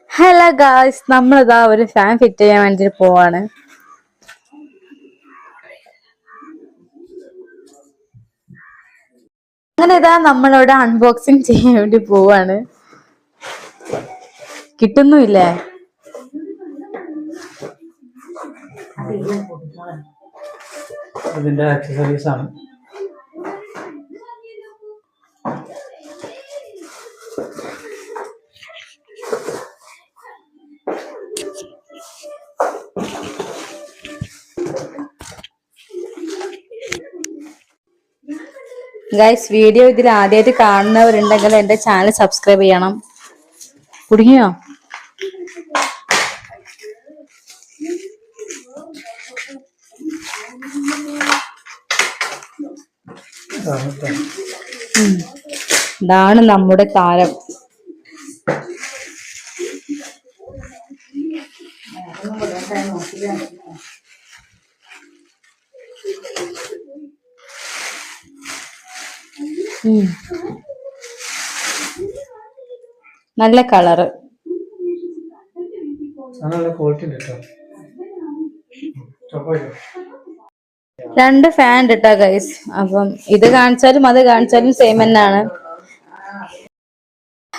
Hello guys, നമ്മളിതാ ഒരു fan fit ചെയ്യാൻ വേണ്ടിട്ട് പോവാണ്. അങ്ങനെ ഇതാ നമ്മളിവിടെ അൺബോക്സിങ് ചെയ്യാൻ വേണ്ടി പോവാണ്. കിട്ടുന്നുമില്ലേ? ഇതിന്റെ ആക്സസറീസ് ആണ്. ഗൈസ്, വീഡിയോ ഇതിൽ ആദ്യമായിട്ട് കാണുന്നവരുണ്ടെങ്കിൽ എന്റെ ചാനൽ സബ്സ്ക്രൈബ് ചെയ്യണം. കുടുങ്ങിയോ? ഇതാണ് നമ്മുടെ താരം. നല്ല കളറ്, നല്ല ക്വാളിറ്റി ഉണ്ട് കേട്ടോ. രണ്ട് ഫാൻ ഉണ്ട് കേട്ടോ ഗൈസ്. അപ്പം ഇത് കാണിച്ചാലും അത് കാണിച്ചാലും സെയിം തന്നെയാണ്.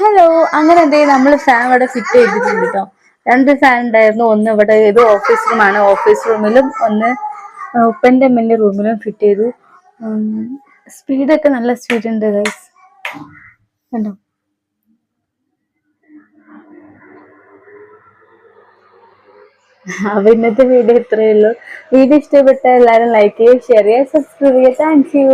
ഹലോ, അങ്ങനെ എന്തെങ്കിലും നമ്മൾ ഫാൻ ഇവിടെ ഫിറ്റ് ചെയ്തിട്ടുണ്ട് കേട്ടോ. രണ്ട് ഫാൻ ഉണ്ടായിരുന്നു. ഒന്ന് ഇവിടെ ഇത് ഓഫീസ് റൂമാണ്. ഓഫീസ് റൂമിലും ഒന്ന് ഉപ്പന്റെ അമ്മന്റെ റൂമിലും ഫിറ്റ് ചെയ്തു. സ്പീഡൊക്കെ നല്ല സ്പീഡ് ഉണ്ട് ഗൈസ്, കണ്ടോ? അപ്പൊ ഇന്നത്തെ വീഡിയോ ഇത്രയേ ഉള്ളൂ. വീഡിയോ ഇഷ്ടപ്പെട്ട എല്ലാവരും ലൈക്ക് ചെയ്യുക, ഷെയർ ചെയ്യുക, സബ്സ്ക്രൈബ് ചെയ്യുക. Thank you.